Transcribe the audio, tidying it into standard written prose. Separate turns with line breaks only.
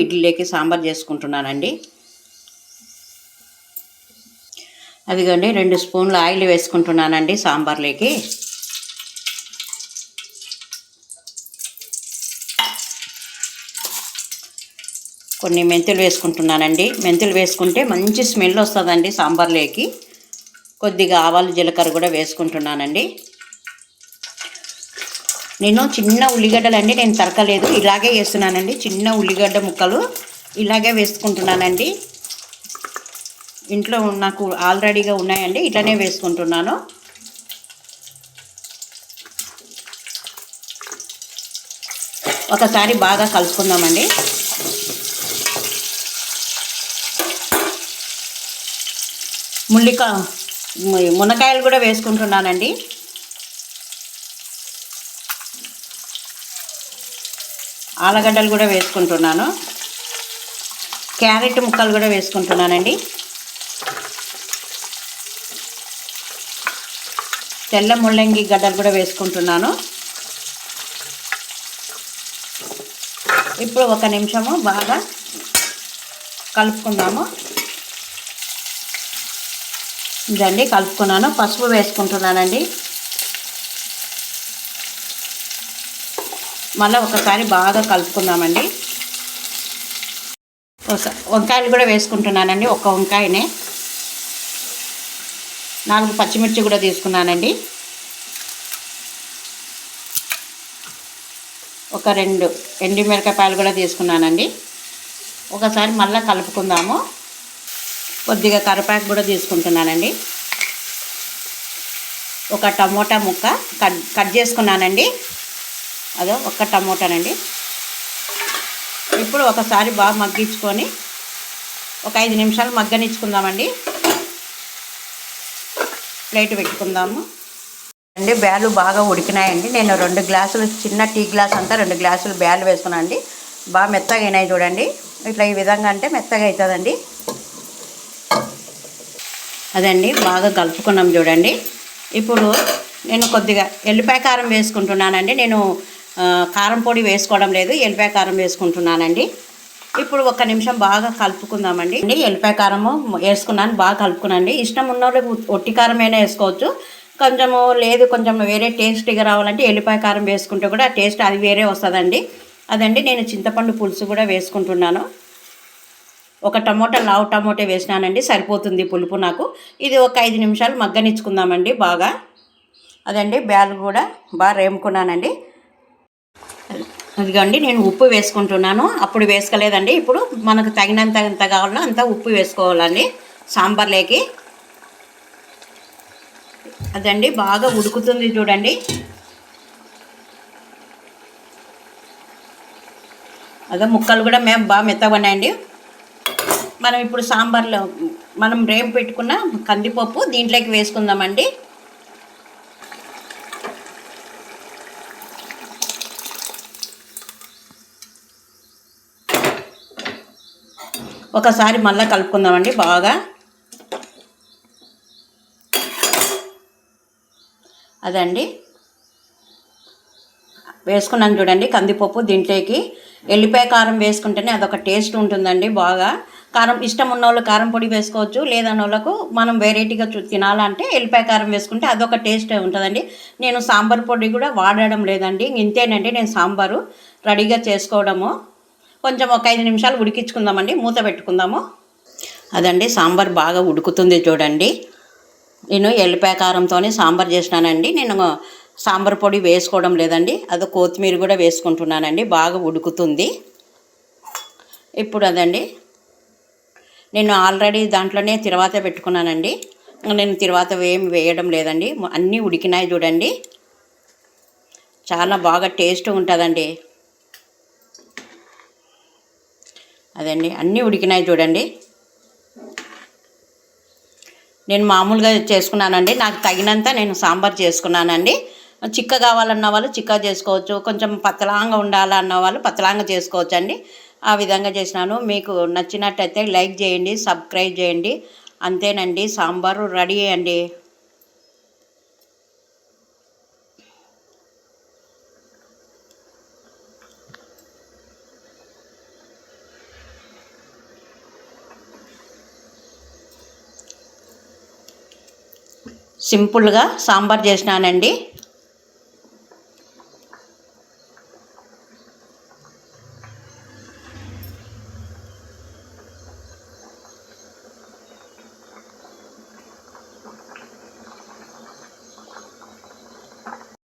ఇడ్లీలోకి సాంబార్ చేసుకుంటున్నానండి. అదిగోండి 2 స్పూన్లు ఆయిల్ వేసుకుంటున్నానండి సాంబార్లోకి. కొన్ని మెంతులు వేసుకుంటున్నానండి. మెంతులు వేసుకుంటే మంచి స్మెల్ వస్తుందండి సాంబార్లోకి. కొద్దిగా ఆవాలు జీలకర్ర కూడా వేసుకుంటున్నానండి. నేను చిన్న ఉల్లిగడ్డలండి నేను తరకలేదు, ఇలాగే వేస్తున్నానండి. చిన్న ఉల్లిగడ్డ ముక్కలు ఇలాగే వేసుకుంటున్నానండి. ఇంట్లో నాకు ఆల్రెడీగా ఉన్నాయండి, ఇట్లనే వేసుకుంటున్నాను. ఒకసారి బాగా కలుపుకుందామండి. మునక్కాయలు కూడా వేసుకుంటున్నానండి. ఆలుగడ్డలు కూడా వేసుకుంటున్నాను. క్యారెట్ ముక్కలు కూడా వేసుకుంటున్నానండి. తెల్ల ముల్లంగి గడ్డలు కూడా వేసుకుంటున్నాను. ఇప్పుడు 1 నిమిషము బాగా కలుపుకుందాము. ఇదండి కలుపుకున్నాను. పసుపు వేసుకుంటున్నానండి. మళ్ళీ ఒకసారి బాగా కలుపుకుందామండి. వంకాయలు కూడా వేసుకుంటున్నానండి. 1 వంకాయనే, 4 పచ్చిమిర్చి కూడా తీసుకున్నానండి. ఒక 2 ఎండుమిరపకాయలు కూడా తీసుకున్నానండి. ఒకసారి మళ్ళీ కలుపుకుందాము. కొద్దిగా కరివేపాకు కూడా తీసుకుంటున్నానండి. ఒక టమోటా ముక్క కట్ చేసుకున్నానండి. అదో 1 టమోటానండి. ఇప్పుడు ఒకసారి బాగా మగ్గించుకొని ఒక 5 నిమిషాలు మగ్గనిచ్చుకుందామండి. ప్లేట్ పెట్టుకుందాము అండి. బ్యాలు బాగా ఉడికినాయండి. నేను 2 గ్లాసులు, చిన్న టీ గ్లాస్ అంతా 2 గ్లాసులు బ్యాలు వేసుకున్నానండి. బాగా మెత్తగా అయినాయి చూడండి. ఇట్లా ఈ విధంగా అంటే మెత్తగా అవుతుందండి. అదండి బాగా కలుపుకున్నాం చూడండి. ఇప్పుడు నేను కొద్దిగా ఎల్లిపాయ కారం వేసుకుంటున్నానండి. నేను కారం పొడి వేసుకోవడం లేదు, ఎల్లిపాయ కారం వేసుకుంటున్నానండి. ఇప్పుడు 1 నిమిషం బాగా కలుపుకుందామండి. ఎల్లిపాయ కారము వేసుకున్నాను, బాగా కలుపుకున్నాండి. ఇష్టం ఉన్న వాళ్ళు ఒట్టి కారమైనా వేసుకోవచ్చు. కొంచెము లేదు, కొంచెం వేరే టేస్ట్గా రావాలంటే ఎల్లిపాయ కారం వేసుకుంటే కూడా టేస్ట్ అది వేరే వస్తుందండి. అదండి నేను చింతపండు పులుసు కూడా వేసుకుంటున్నాను. 1 టమోటా, లావు టమోటా వేసినానండి, సరిపోతుంది పులుపు నాకు. ఇది ఒక 5 నిమిషాలు మగ్గనిచ్చుకుందామండి బాగా. అదండి బ్యాలు కూడా బాగా రేముకున్నానండి. అదిగండి నేను ఉప్పు వేసుకుంటున్నాను. అప్పుడు వేసుకోలేదండి. ఇప్పుడు మనకు తగినంత ఎంత కావాలో అంత ఉప్పు వేసుకోవాలండి సాంబార్లోకి. అదండి బాగా ఉడుకుతుంది చూడండి. అదే ముక్కలు కూడా బాగా మెత్తగా ఉన్నాయండి. మనం ఇప్పుడు సాంబార్లో మనం రేపు పెట్టుకున్న కందిపప్పు దీంట్లోకి వేసుకుందామండి. ఒకసారి మళ్ళీ కలుపుకుందామండి బాగా. అదండి వేసుకున్నాను చూడండి కందిపప్పు. దీంట్లోకి ఎల్లిపాయ కారం వేసుకుంటేనే అదొక టేస్ట్ ఉంటుందండి బాగా. కారం ఇష్టం ఉన్న వాళ్ళు కారం పొడి వేసుకోవచ్చు, లేదన్న వాళ్ళకు మనం వెరైటీగా తినాలంటే ఎల్లిపాయ కారం వేసుకుంటే అదొక టేస్ట్ ఉంటుందండి. నేను సాంబార్ పొడి కూడా వాడడం లేదండి. ఇంతేనండి నేను సాంబారు రెడీగా చేసుకోవడము. కొంచెం ఒక 5 నిమిషాలు ఉడికించుకుందామండి, మూత పెట్టుకుందాము. అదండి సాంబార్ బాగా ఉడుకుతుంది చూడండి. నేను ఎల్లిపాయ కారంతోనే సాంబార్ చేసినానండి. నేను సాంబార్ పొడి వేసుకోవడం లేదండి. అది కొత్తిమీర కూడా వేసుకుంటున్నానండి. బాగా ఉడుకుతుంది ఇప్పుడు. అదండి నేను ఆల్రెడీ దాంట్లోనే తిరువాత పెట్టుకున్నానండి. నేను తిరువాత ఏం వేయడం లేదండి. అన్నీ ఉడికినాయి చూడండి. చాలా బాగా టేస్ట్ ఉంటుందండి. అదండి అన్నీ ఉడికినాయి చూడండి. నేను మామూలుగా చేసుకున్నానండి. నాకు తగినంత నేను సాంబార్ చేసుకున్నానండి. చిక్క కావాలన్న వాళ్ళు చిక్క చేసుకోవచ్చు, కొంచెం పతలాంగా ఉండాలన్న వాళ్ళు పతలాంగా చేసుకోవచ్చు అండి. ఆ విధంగా చేసినాను. మీకు నచ్చినట్టయితే లైక్ చేయండి, సబ్స్క్రైబ్ చేయండి. అంతేనండి, సాంబారు రెడీ అండి. సింపుల్గా సాంబార్ చేసినానండి.